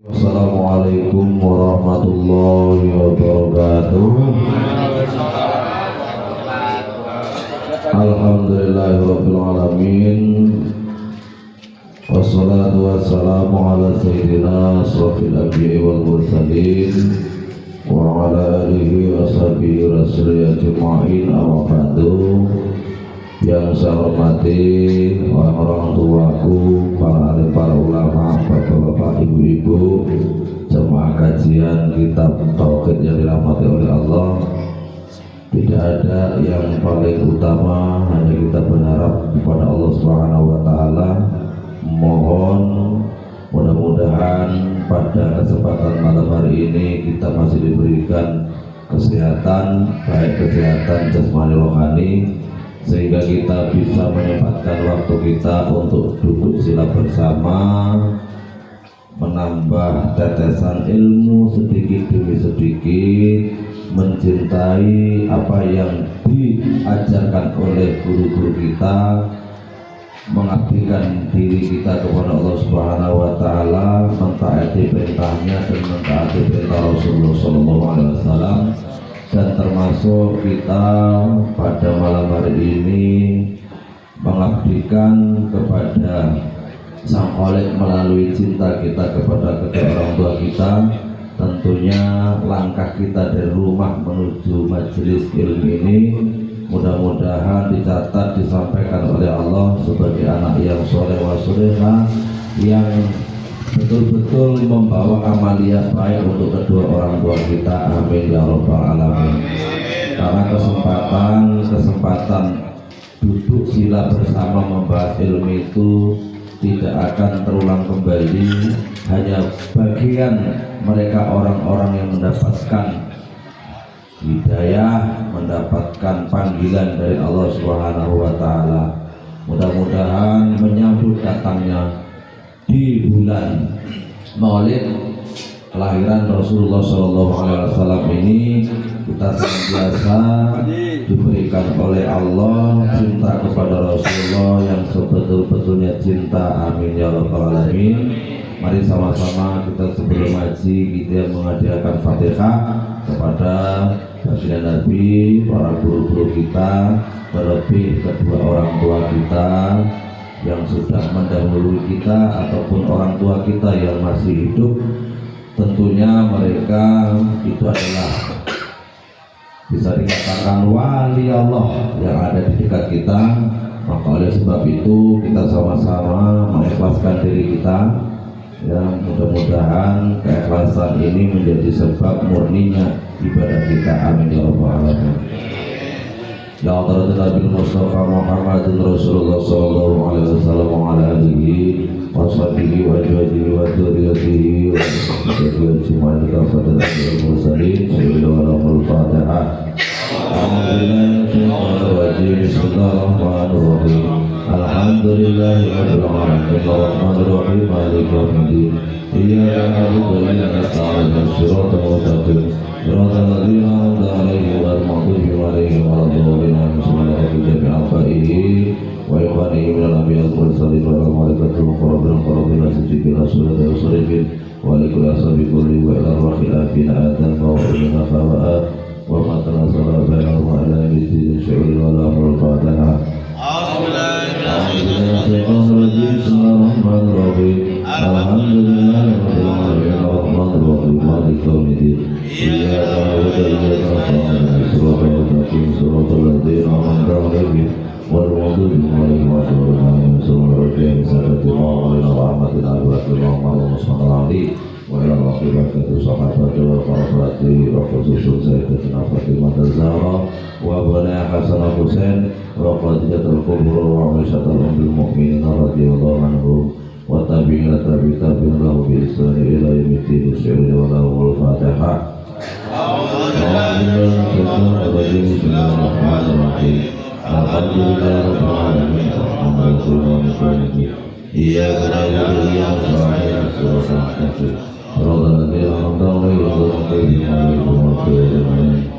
Assalamualaikum warahmatullahi wabarakatuh. Alhamdulillahirabbil alamin. Wassalatu wassalamu ala sayyidina asrofil anbiya'i wal mursalin wa ala alihi wa sahbihi rasulillah ajma'in, amma ba'du. Yang saya hormati orang-orang tuaku, para ulama, bapak-bapak, ibu-ibu, jemaah kajian kitab tauhid yang dirahmati oleh Allah. Tidak ada yang paling utama, hanya kita berharap kepada Allah Subhanahu wa taala. Mohon mudah-mudahan pada kesempatan malam hari ini kita masih diberikan kesehatan, baik kesehatan jasmani rohani, sehingga kita bisa menyempatkan waktu kita untuk duduk sila bersama, menambah tetesan ilmu sedikit demi sedikit, mencintai apa yang diajarkan oleh guru-guru kita, mengabdikan diri kita kepada Allah Subhanahu wa taala, mentaati perintahnya dan mentaati perintah Rasulullah SAW. Dan termasuk kita pada malam hari ini mengabdikan kepada Sang Khalik melalui cinta kita kepada kedua orang tua kita. Tentunya langkah kita dari rumah menuju majelis ilmu ini mudah-mudahan dicatat, disampaikan oleh Allah sebagai anak yang soleh wa solehah, yang betul-betul membawa amaliyah baik untuk kedua orang tua kita. Amin ya rabbal alamin. Karena kesempatan duduk sila bersama membahas ilmu itu tidak akan terulang kembali. Hanya bagian mereka orang-orang yang mendapatkan hidayah, mendapatkan panggilan dari Allah Subhanahu wa taala. Mudah-mudahan menyambut datangnya di bulan Maulid kelahiran Rasulullah SAW ini, kita senantiasa diberikan oleh Allah cinta kepada Rasulullah yang sebetul-betulnya cinta. Amin ya rabbal alamin. Mari sama-sama kita sebelum ngaji kita menghadiahkan Fatihah kepada baginda Nabi, para guru-guru kita, terlebih kedua orang tua kita yang sudah mendahului kita ataupun orang tua kita yang masih hidup. Tentunya mereka itu adalah bisa dikatakan wali Allah yang ada di dekat kita. Maka oleh sebab itu kita sama-sama mengikhlaskan diri kita, ya, mudah-mudahan keikhlasan ini menjadi sebab murninya ibadah kita. Amin ya rabbal alamin. Ya Allah, Nabi Mustafa Muhammadin Rasulullah sallallahu alaihi wasallam wa ala alihi wa sahbihi wa ajwadihi wa dzurriyyatihi wa ajma'in kafatul mursalin. Bismillahirrahmanirrahim. Bismillahirrahmanirrahim. Alhamdulillahirabbil alamin arrahmanir rahim maliki yaumiddin. Iyyaka na'budu wa iyyaka nasta'in ihdinas mustaqim صراط الذين أنعمت عليهم غير المغضوب عليهم ولا الضالين. Bismillahirrahmanirrahim. جميع آبائه وإخوانه من الأنبياء والمرسلين والملائكة المقربين القربين والصديقين والشهداء والصالحين ولكل أصحاب كل وإلى أرواح الآبين آدم وأمنا فوآت وما تنازل بينهم إلى يوم الدين شعور ولا أمر الفاتحة. Bismillahirrahmanirrahim. Alhamdulillahirabbil alamin arrahmanirrahim maliki yaumiddin. Iyyaka na'budu wa iyyaka nasta'in ihdinas siratal ladzina an'amta 'alaihim ghairil maghdubi 'alaihim waladdallin. Wa ila akhirati sahabati wa qarabati wa khususun sayyidatina Fatimah az-Zahra wa bani Hasan al-Husain wa qadiyatul kubra wa aisyatul ummul mu'minin radhiyallahu anhum wa tabi'in tabi'in lahu bi ihsan ila yaumiddin. Bismillahirrahmanirrahim. Fatihah. Alhamdulillahirabbil alamin arrahmanirrahim maliki yaumiddin. Iyyaka na'budu wa iyyaka nasta'in ihdinas siratal صراط الذين أنعمت عليهم غير المغضوب عليهم ولا الضالين.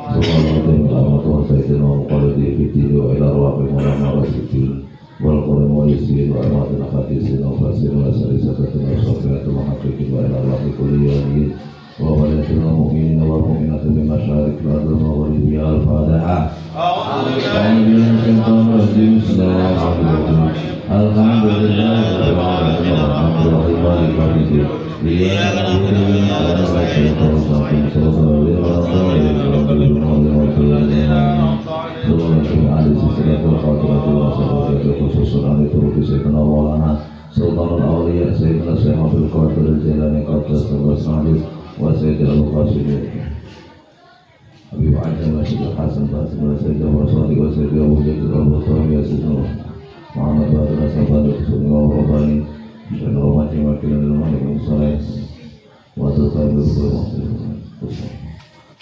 Subhanallah Sayyidina wa qalidi fi dini wa ila rabbina wa rasidin wal qur'an wa yasin wa rahmatina fatisin wa fasin wa sarisatin wa sofiatin wa haqiqin wa ila Allah kuliyani wa walatin wa mu'minin wa mu'minatin bi masyarik wa adun wa walibi al-fadihah. Alhamdulillah Sultanul Awliya Sayyidina Syekh Abdul Qadir Al-Jilani Qaddas wa Sayyidina Al-Qasim Abi Wa'ajah wa Sayyidina Hasan Basim wa Sayyidina Rasuli wa Sayyidina Abu Jadid Al-Butari wa Sayyidina Muhammad Badr Asabadi Kusuni wa Rabbani Sayyidina Rahmati wa Kilan Al-Malik wa Sayyid wa Tutai Al-Qur'an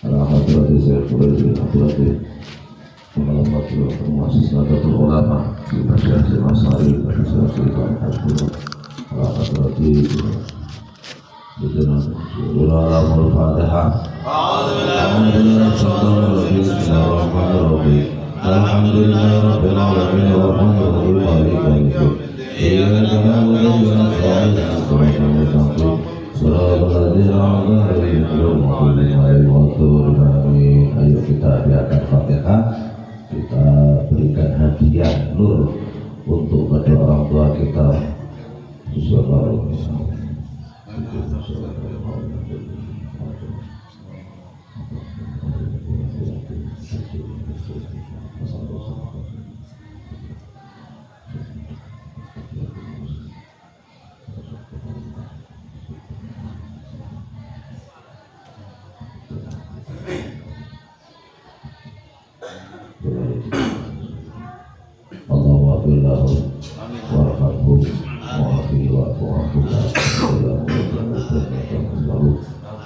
Al-Hadrati Sayyid Quraizi Al-Hadrati Malam Batul Muasis Nadatul Ulama di Masyarakat Masari Masyarakat Hasbullah Al-Hadrati Bidana Ulamul Fatihah Alhamdulillah Alhamdulillah Rabbil Alamin Ar-Rahmanir Rahim Maliki Iyyaka na'budu wa iyyaka nasta'in Shiratal ladzina an'amta 'alaihim ghairil maghdubi 'alaihim. Ayo kita bacakan Fatihah, kita berikan hadiah nur untuk kedua orang tua kita. Bismillahirrahmanirrahim. Allahumma fillahu warhamhu wa'afihi wa'fu anhu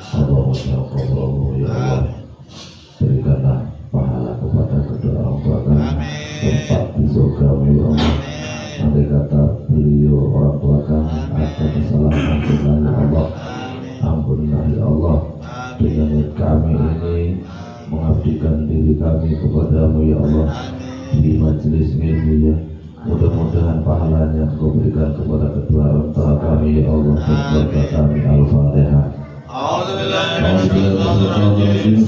Allahumma ya Allah, berikanlah pahala kepada kedua orang tua kami, tempat di surga ya Allah. Andai kata beliau orang tua kami ada kesalahan dengan Allah, ampunilah ya Allah. Dengan kami ini mengabdikan diri kami kepadamu ya Allah di majelis ilmu ya, mudah-mudahan pahalanya Engkau berikan kepada kedua orang tua kami ya Allah, dan keluarga kami. Al-Fatihah. Alhamdulillahirrahmanirrahim.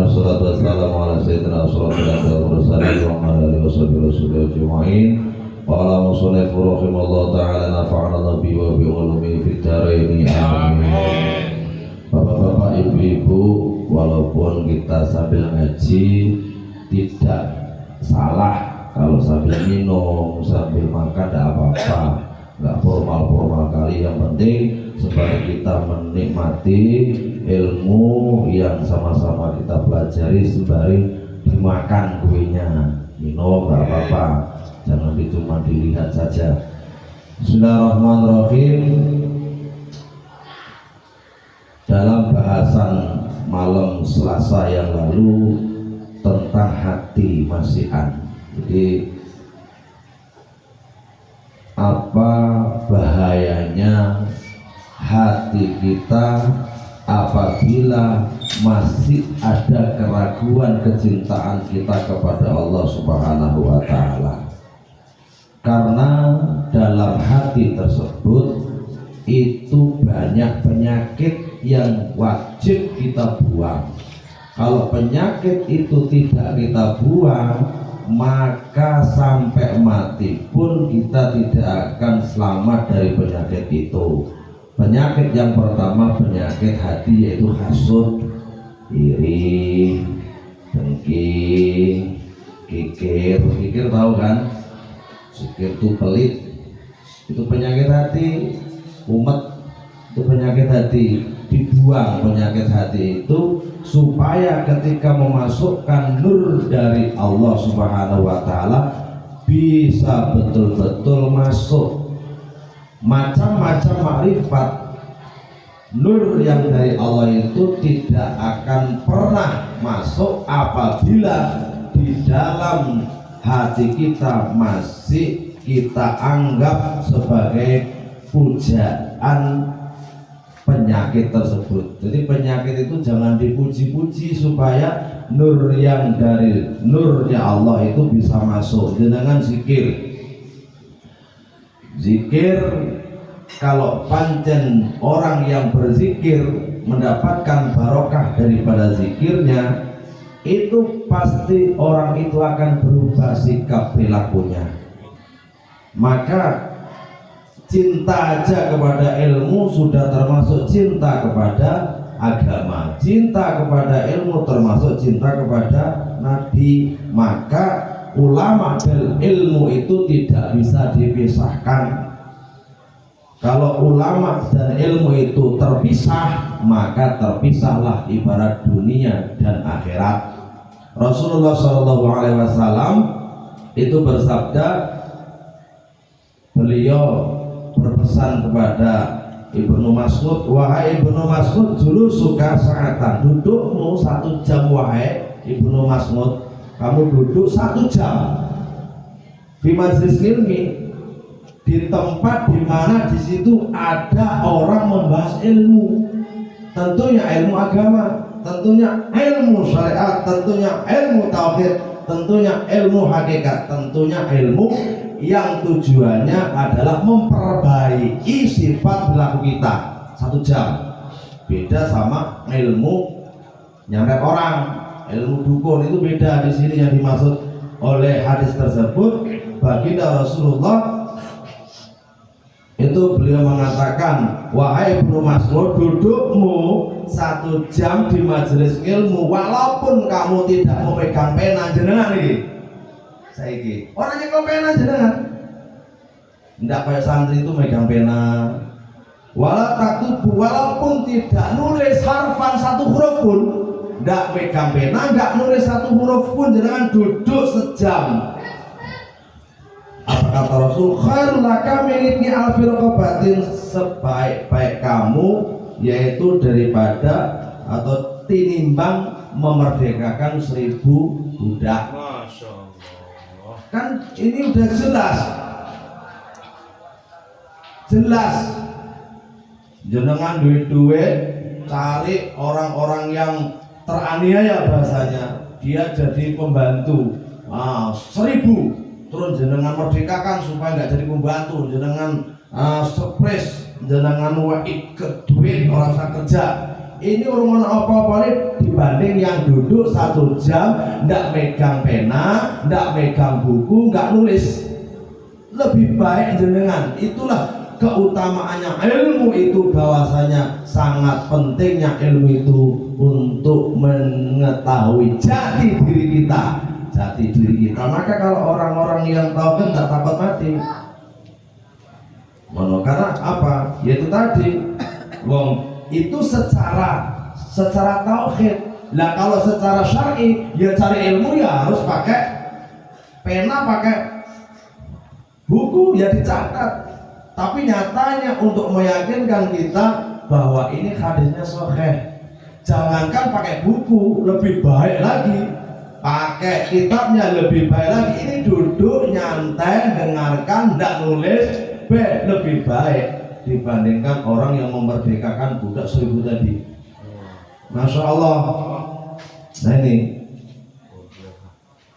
Wassalatu wassalamu ala sayyidina Rasulillah wa ala alihi wasallam ajma'in. Wa ala musannif rahimallahu ta'ala nafa'ana nabi wa bi ulumi fid dharain amin. Bapak-bapak, ibu-ibu, walaupun kita sambil ngaji tidak salah kalau sambil minum, sambil makan tidak apa-apa, nggak formal-formal kali. Yang penting sembari kita menikmati ilmu yang sama-sama kita pelajari, sembari dimakan kuenya, minum nggak apa-apa, jangan cuma dilihat saja. Bismillahirrahmanirrahim. Dalam bahasan malam Selasa yang lalu tentang hati masihan, jadi apa bahayanya hati kita apabila masih ada keraguan kecintaan kita kepada Allah Subhanahu wa Ta'ala. Karena dalam hati tersebut itu banyak penyakit yang wajib kita buang. Kalau penyakit itu tidak kita buang, maka sampai mati pun kita tidak akan selamat dari penyakit itu. Penyakit yang pertama penyakit hati, yaitu hasud, iri, dengki, kikir. Kikir tahu kan? Kikir itu pelit, itu penyakit hati. Umat itu penyakit hati. Dibuang penyakit hati itu supaya ketika memasukkan nur dari Allah Subhanahu wa Ta'ala bisa betul-betul masuk. Macam-macam makrifat nur yang dari Allah itu tidak akan pernah masuk apabila di dalam hati kita masih kita anggap sebagai pujaan penyakit tersebut. Jadi penyakit itu jangan dipuji-puji supaya nur yang dari nurnya Allah itu bisa masuk. Jangan zikir. Zikir, kalau pancen orang yang berzikir mendapatkan barokah daripada zikirnya, itu pasti orang itu akan berubah sikap perilakunya. Maka cinta aja kepada ilmu sudah termasuk cinta kepada agama. Cinta kepada ilmu termasuk cinta kepada Nabi. Maka ulama dan ilmu itu tidak bisa dipisahkan. Kalau ulama dan ilmu itu terpisah, maka terpisahlah ibarat dunia dan akhirat. Rasulullah SAW itu bersabda, beliau berpesan kepada Ibnu Mas'ud, wahai Ibnu Mas'ud, dulu suka saatan, dudukmu 1 jam, wahai Ibnu Mas'ud, kamu duduk 1 jam di majlis ilmi, di tempat di mana di situ ada orang membahas ilmu, tentunya ilmu agama, tentunya ilmu syariat, tentunya ilmu tauhid, tentunya ilmu hakikat, tentunya ilmu yang tujuannya adalah memperbaiki sifat perilaku kita. 1 jam. Beda sama ilmu nyamret orang, ilmu dukun itu beda. Di sini yang dimaksud oleh hadis tersebut, baginda Rasulullah itu beliau mengatakan, wahai Ibnu Mas'ud, dudukmu 1 jam di majelis ilmu, walaupun kamu tidak memegang pena. Jenengan ini saiki orang nyekel pena jenengan ndak kayak santri itu megang pena, walaupun tidak nulis harfan 1 huruf pun, ndak megang pena, ndak nulis 1 huruf pun, jenengan duduk sejam. Apa kata Rasul? Khairul laka min ibni alfi raqabatin, sebaik-baik kamu yaitu daripada atau tinimbang memerdekakan 1000 budak. Masya Allah. Kan ini udah jelas jenengan duit cari orang-orang yang teraniaya, bahasanya dia jadi pembantu 1000, terus jenengan merdekakan supaya nggak jadi pembantu, jenengan stres, jenengan waik ke duit orang usah kerja. Ini urusan apa-apa nih dibanding yang duduk 1 jam ndak megang pena, ndak megang buku, nggak nulis. Lebih baik jenengan. Itulah keutamaannya ilmu itu, bahwasanya sangat pentingnya ilmu itu untuk mengetahui jati diri kita. Maka kalau orang-orang yang tahu kan tak takut mati. Karena apa? Yaitu tadi, itu secara tauhid. Lah kalau secara syar'i, ya cari ilmu ya harus pakai pena, pakai buku, ya dicatat. Tapi nyatanya untuk meyakinkan kita bahwa ini hadisnya sahih, jangankan pakai buku, lebih baik lagi pakai kitabnya, lebih baik lagi. Ini duduk nyantai dengarkan, ndak nulis, lebih baik dibandingkan orang yang memerdekakan budak 1000 tadi. Masya Allah. Nah ini,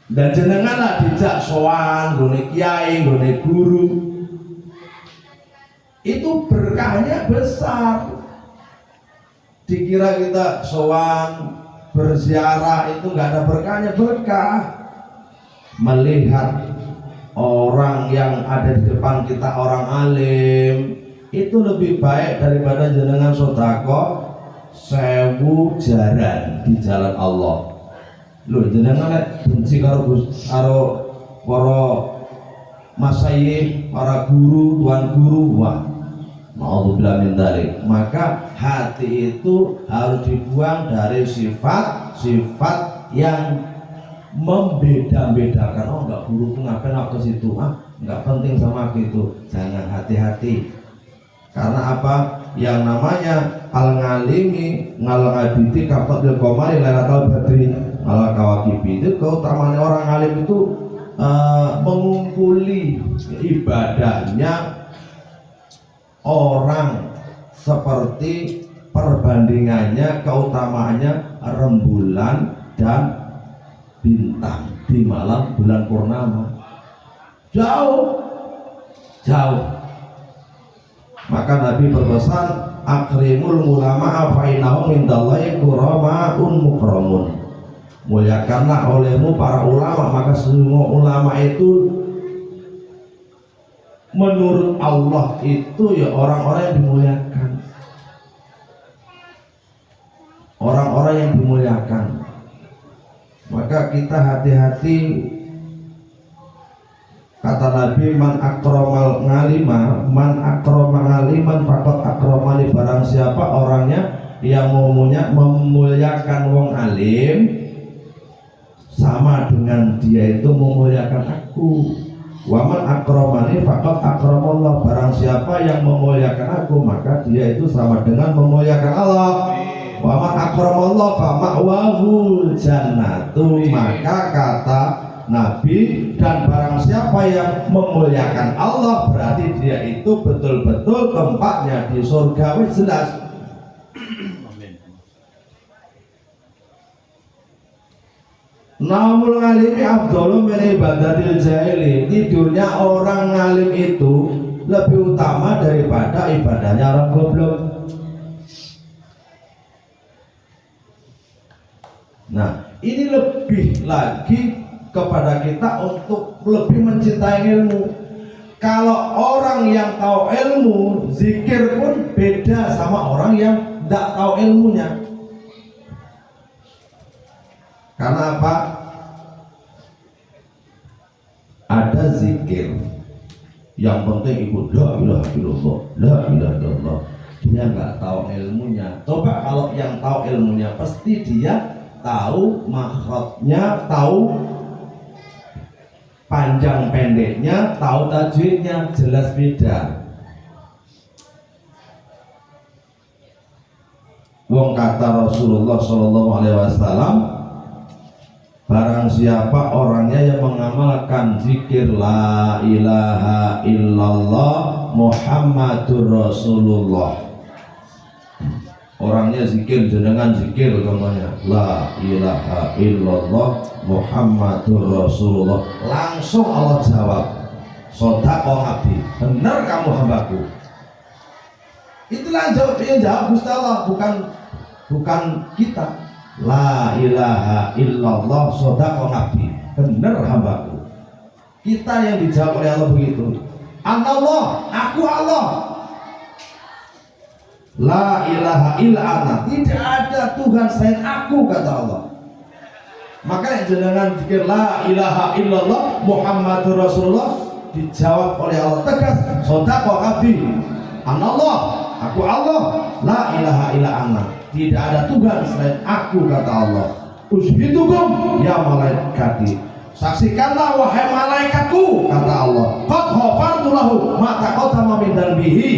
dan jenenganlah dijak sowan gone kiai, gone guru, itu berkahnya besar. Dikira kita sowan berziarah itu nggak ada berkahnya. Berkah melihat orang yang ada di depan kita, orang alim, itu lebih baik daripada jenengan sedekah 1000 jaran di jalan Allah. Lho jenengan nek benci karo para masyayikh, para guru, tuan guru, wah naudzubillah min dzalik. Maka hati itu harus dibuang dari sifat-sifat yang membeda-bedakan. Oh enggak, guruku ngapain aku ke situ, enggak penting sama aku itu. Jangan, hati-hati. Karena apa? Yang namanya al-ngalimi ngal-ngaditi kafadil qamari lailatul badri ala kawakibi. Itu keutamaan orang alim itu mengungkuli ibadahnya orang seperti perbandingannya, keutamaannya rembulan dan bintang di malam bulan purnama. Jauh. Maka Nabi berpesan, akrimul ulama fa innahum indallahi kuramaun mukramun. Muliakanlah olehmu para ulama, maka semua ulama itu menurut Allah itu ya orang-orang yang dimuliakan. Orang-orang yang dimuliakan. Maka kita hati-hati. Kata Nabi, man akramal ngalima, man akrama ngaliman faqad akramani. Barang siapa orangnya yang memuliakan wong alim, sama dengan dia itu memuliakan aku. Wa man akramani faqad akramallah. Barang siapa yang memuliakan aku, maka dia itu sama dengan memuliakan Allah. Wa man akramallah fa ma'wahul jannatu. Maka kata Nabi, dan barang siapa yang memuliakan Allah, berarti dia itu betul-betul tempatnya di surga. Wis jelas. Naumul alimi afdalu min ibadatil jahili. Tidurnya orang ngalim itu lebih utama daripada ibadahnya orang goblok. Nah, ini lebih lagi kepada kita untuk lebih mencintai ilmu. Kalau orang yang tahu ilmu, zikir pun beda sama orang yang tidak tahu ilmunya. Karena apa? Ada zikir yang penting ikut la ilaha illallah, la ilaha illallah. Dia nggak tahu ilmunya. Coba kalau yang tahu ilmunya, pasti dia tahu makhrajnya, tahu panjang pendeknya, tahu tajwidnya, jelas beda. Wong kata Rasulullah SAW, barang siapa orangnya yang mengamalkan zikir la ilaha illallah Muhammadur Rasulullah. Orangnya zikir, jenengan zikir contohnya la ilaha illallah Muhammadur Rasulullah, langsung Allah jawab, sodaqo abdi, benar kamu hambaku. Itulah yang jawab Gusti Allah, bukan kita. La ilaha illallah sodaqo abdi, benar hambaku. Kita yang dijawab oleh Allah begitu. Anallah, aku Allah. La ilaha illa ana, tidak ada Tuhan selain aku, kata Allah. Maka jenengan zikir la ilaha illallah Muhammadur Rasulullah, dijawab oleh Allah tegas, sodaqo abdi, anallah, aku Allah, la ilaha illa ana, tidak ada Tuhan selain aku, kata Allah. Usbitukum ya malaikati, saksikanlah wahai malaikatku, kata Allah. Qad ghafartu lahu ma taqaddama min dzambihi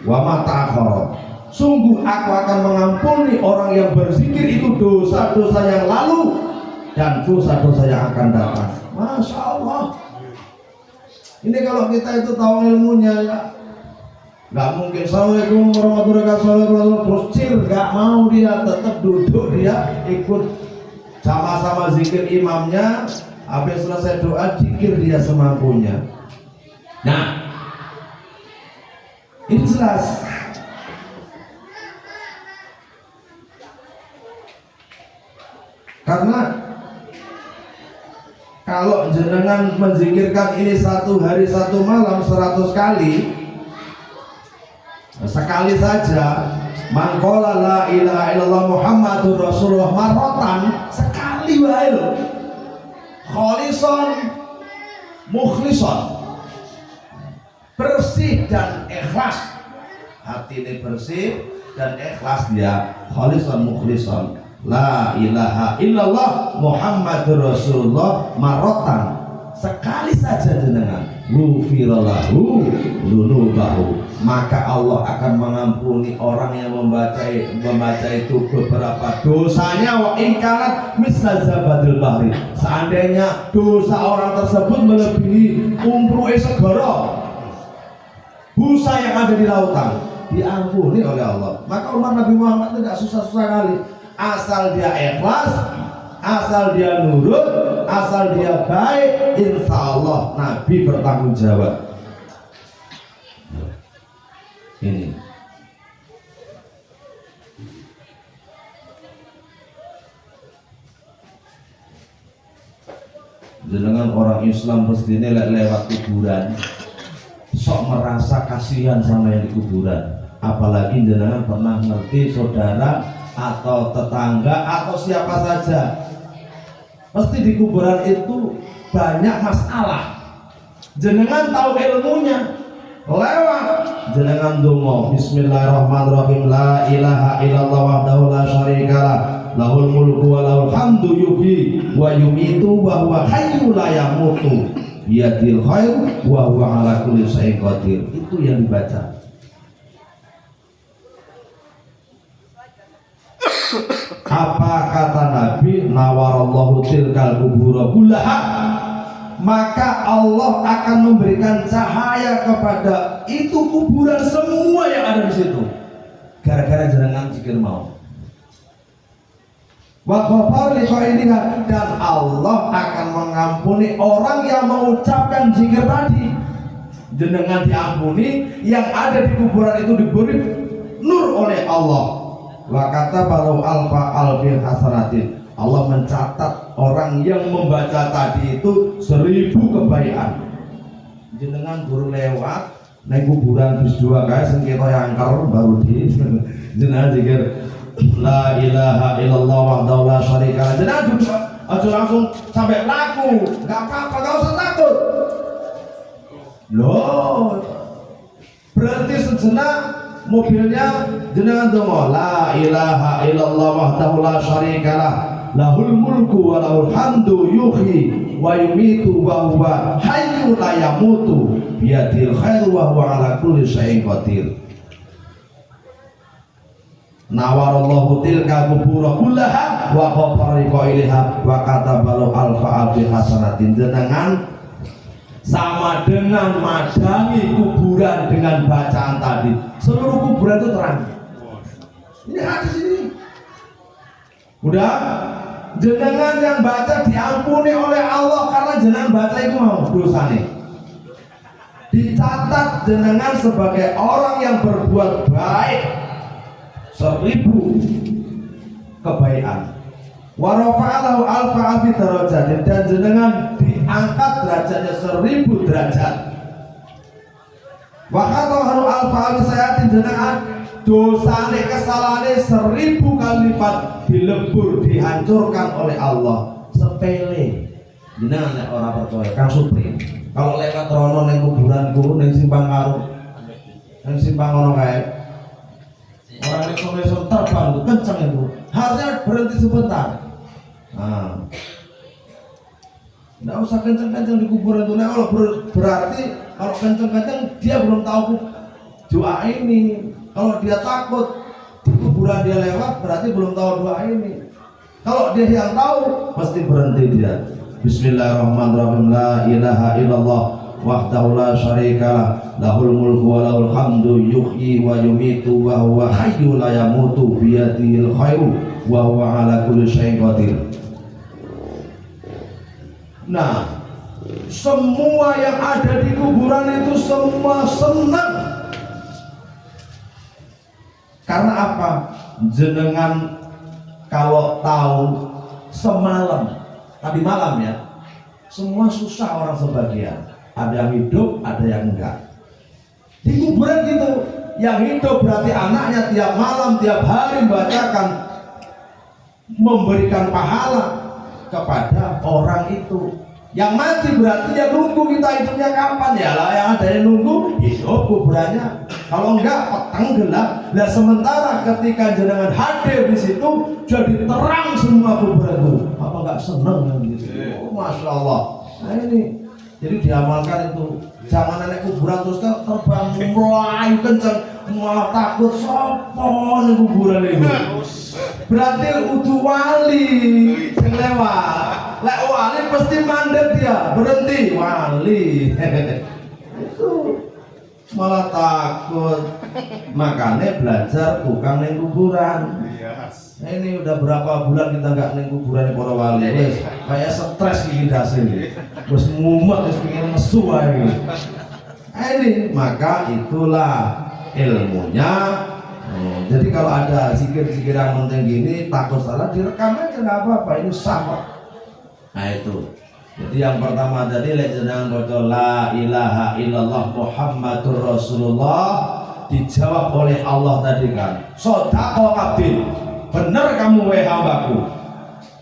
wa ma ta'akhkhara. Sungguh aku akan mengampuni orang yang berzikir itu dosa-dosa yang lalu dan dosa-dosa yang akan datang. Masya Allah. Ini kalau kita itu tahu ilmunya ya, nggak mungkin assalamualaikum warahmatullahi wabarakatuh terus cil, nggak mau, dia tetap duduk, dia ikut sama-sama zikir imamnya. Habis selesai doa, zikir dia semampunya. Nah, ini jelas. Karena kalau jenengan menzikirkan ini satu hari satu malam 100 kali, sekali saja, man qala la ilaha illallah Muhammadur Rasulullah marratan, sekali wae, kholisan mukhlisan, bersih dan ikhlas, hati ini bersih dan ikhlas, dia kholisan mukhlisan, la ilaha illallah Muhammadur Rasulullah marratan, sekali saja jenengan ghufira lahu dzunubahu, maka Allah akan mengampuni orang yang membaca itu beberapa dosanya. Wa in kanat misla zabadil bahri, seandainya dosa orang tersebut melebihi umru'e segara busa yang ada di lautan, diampuni oleh Allah. Maka umat Nabi Muhammad tidak susah-susah kali, asal dia ikhlas, asal dia nurut, asal dia baik, insya Allah Nabi bertanggung jawab. Ini dengan orang Islam pastinya lewat kuburan sok merasa kasihan sama yang di kuburan, apalagi jenengan pernah ngerti saudara atau tetangga atau siapa saja pasti di kuburan itu banyak masalah. Jenengan tahu ilmunya, lewat jenengan dongo bismillahirrahmanirrahim, la ilaha illallah wahdahu la syarikalah lahul mulku wa lahul hamdu yuhyi wa yumitu wa huwa hayyul la yamutu biyadil khair wa huwa ala kulli syai'in qadir. Itu yang dibaca. Apa kata Nabi? Nawarallahu tilkal kubura kullaha, maka Allah akan memberikan cahaya kepada itu kuburan semua yang ada di situ, gara-gara jenengan zikir mau. Wa ghafar li qailiha, dan Allah akan mengampuni orang yang mengucapkan zikir tadi. Jenengan diampuni, yang ada di kuburan itu diberi nur oleh Allah. Wa kata balau alfa alfi hasanatin, Allah mencatat orang yang membaca tadi itu 1000 kebaikan. Jenengan baru lewat naik kuburan bis 2 guys, kita yang angker baru di jenengan zikir la ilaha illallah wahdahu la syarikalah, jenengan juga aja langsung sampai laku, nggak apa-apa, nggak usah takut loh. Berarti sejenak mobilnya jenengan dongo la ilaha illallah wahdahu la syarikalah lahul mulku wa lahul hamdu yuhyi wa yumitu wa huwa hayyul la yamutu biyadil khairu wa huwa ala kulli syai'in qadir. Nawarallahu tilka kubura kullaha wa ghafara liqailiha wa katabalu alfa alfi hasanatin. Jenengan sama dengan madangi kuburan dengan bacaan tadi, seluruh kuburan itu terang. Ini hadis ini. Udah, jenengan yang baca diampuni oleh Allah karena jenengan baca itu mau dosanya. Dicatat jenengan sebagai orang yang berbuat baik 1000 kebaikan. Wa rafa'alahu alfa alfi darajatin, dan jenengan diangkat derajatnya 1000 derajat. Wa khatahu alfa alfi sayatin, jenengan dosane kesalahane 1000 kali lipat dilebur, dihancurkan oleh Allah. Sepele. Jenengan nek ora percaya Kang Supri, kalau lewat rono ning kuburanku ning Simpang Karo, ning Simpang ngono kae, orang ekonomi terbang kencang itu, harusnya berhenti sebentar. Nah, nggak usah kencang-kencang di kuburan itu. Nah, kalau berarti kalau kencang-kencang dia belum tahu doa ini. Kalau dia takut di kuburan dia lewat, berarti belum tahu doa ini. Kalau dia yang tahu, pasti berhenti dia. Bismillahirrahmanirrahim, la ilaha illallah wahdahu la syarikalah lahul mulku wa lahul hamdu yuhyi wa yumitu wa huwa hayyul la yamutu biyadihil khairu wa huwa ala kulli syai'in qadir. Nah, semua yang ada di kuburan itu semua senang. Karena apa? Jenengan kalau tahu semalam, tadi malam ya, semua susah orang sebagian. Ada yang hidup, ada yang enggak. Di kuburan gitu, yang hidup berarti anaknya tiap malam, tiap hari membacakan, memberikan pahala kepada orang itu. Yang mati berarti dia nunggu kita hidupnya kapan, ya lah yang ada yang nunggu hidup kuburannya. Kalau enggak petang gelap. Nah sementara ketika jenengan hadir di situ jadi terang semua kuburan itu. Apa enggak seneng gitu? Oh, Masya Allah. Nah ini Jadi diamalkan itu, jangan nenek kuburan terus kan terbang melayu kenceng, malah takut sopo ning kuburan itu. Berarti udah wali yang lewat. Lek wali pasti mandek dia, berhenti wali. Itu malah takut. Makanya belajar bukan ning kuburan. Nah, ini udah berapa bulan kita nggak neng kuburan para wali, wes kayak stres gini dasar ini, terus mumet, terus pengen mesu lagi. Nah, ini maka itulah ilmunya. Jadi kalau ada zikir-zikir yang penting gini, takut salah direkam aja nggak apa-apa, ini sama. Nah itu. Jadi yang pertama tadi lejenang bocor la ilaha illallah Muhammadur Rasulullah, dijawab oleh Allah tadi kan, sodaqo abdin. Benar kamu wahai hambaku.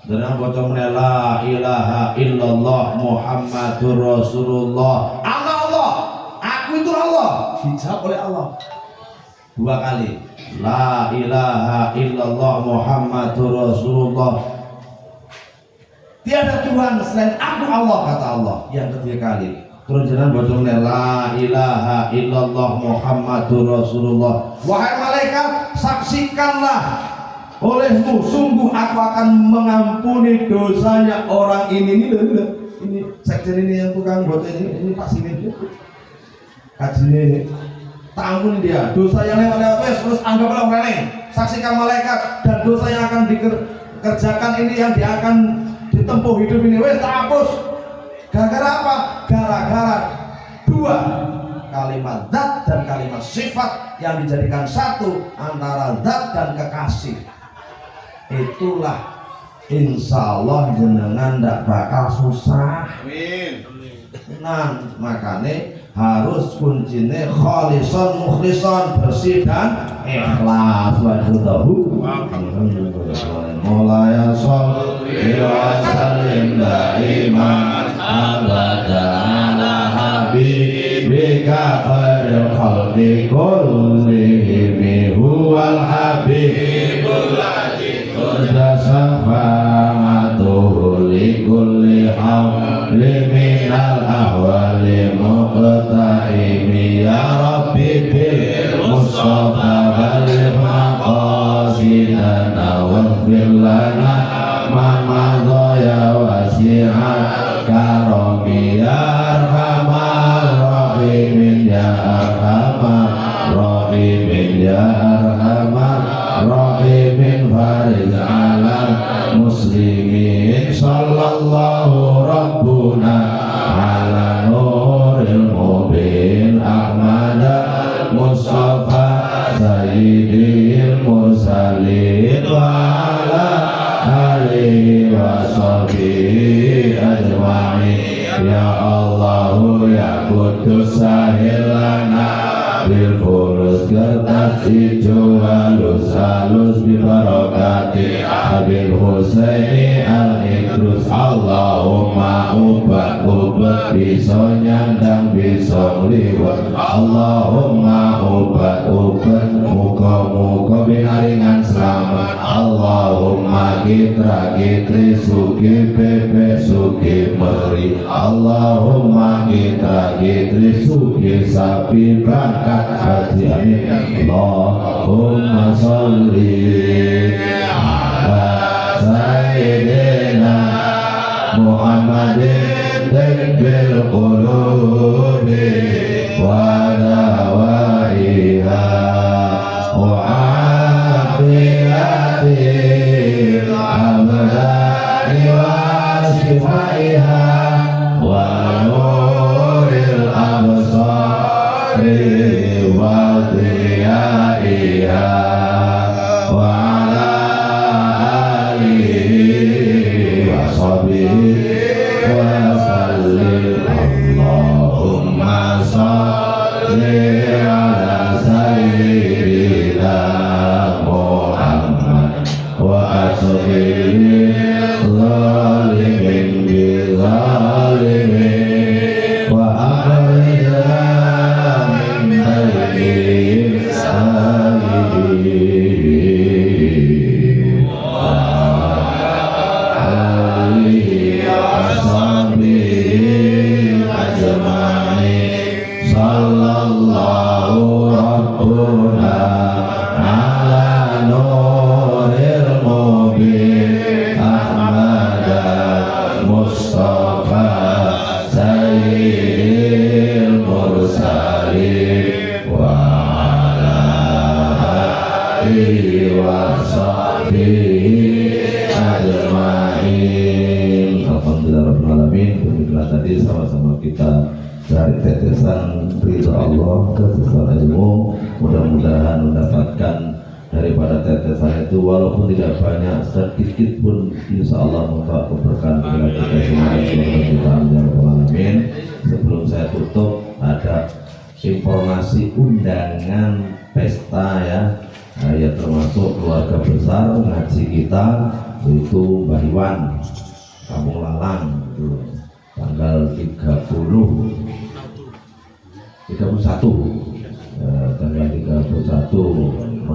Dengan bocor la ilaha illallah Muhammadur Rasulullah. Allah, aku itu Allah. Dijawab oleh Allah 2 kali. La ilaha illallah Muhammadur Rasulullah. Tiada Tuhan selain aku Allah, kata Allah. Yang ketiga kali. Terus jangan bocor la ilaha illallah Muhammadur Rasulullah. Wahai malaikat, saksikanlah olehmu, sungguh aku akan mengampuni dosanya orang ini sekjen ini yang tukang bocor ini Pak Simin kaji ini, tak ampuni dia dosa yang lewat-lewat, terus anggaplah remeh. Saksikan malaikat, dan dosa yang akan dikerjakan ini, yang dia akan ditempuh hidup ini, wes tak hapus. Gara-gara apa? Gara-gara 2 kalimat zat dan kalimat sifat yang dijadikan satu antara zat dan kekasih. Itulah insya Allah jenengan tidak bakal susah. Amin. Nah, makanya harus kuncinya khalisan mukhlison, bersih dan ikhlas. Wajhudahu mulaya sholli wa sallim daiman abadan ala habibika khairil khalqi kullihim huwal habibul ladzi safa'atuhu likulli hawli minal ahwali muqta'imi ya Rabbi bil Mustafa balligh maqasidana waghfir lana ma madha ya wasi'al karami ya arhamar rahimin ya arhamar rahimin ya arhamar rahimin fariz alam muslimin sallallahu rabbuna ala nuril mubin ahmad mustafa sayyidil mursalin wa ala alihi wa sahbihi ajma'in ya Allahu ya Qudus sahilana bil furus kertas hijau halus bi barakati Habib Husaini al-Idrus. Allahumma ubat bisa nyandang bisa liwat. Allahumma ubat muka binaringan selamat. Allahumma kitra kitri suki pepe suki meri. Allahumma kitra kitri suki sapi berangkat haji. Amin. Allahumma sholli ala sayyidina Muhammadin tibbil qulubi wa dawaiha wa afiyatil abdani wa shifaiha wa nuril absari wa dhiyaiha wa ala alihi wa sahbihi wa sallim. Allahumma sholli ala sayyidina Muhammad wa ashabihi zalimin bi zalimin wa akhrijna min bainihim sajidin wa alihi wa sahbihi alihi wa sahbihi ajma'in. Alhamdulillah rabbil alamin. Demikianlah tadi sama-sama kita dari tetesan ridha Allah, tetesan ilmu. Mudah-mudahan mendapatkan daripada tetesan itu walaupun tidak banyak, sedikit pun insya Allah membawa keberkahan kepada kita semua. Amin. Sebelum saya tutup, ada informasi undangan pesta ya, ya termasuk keluarga besar ngaji kita, yaitu Mbah Iwan Kampung Lalang itu, tanggal 31 tanggal 31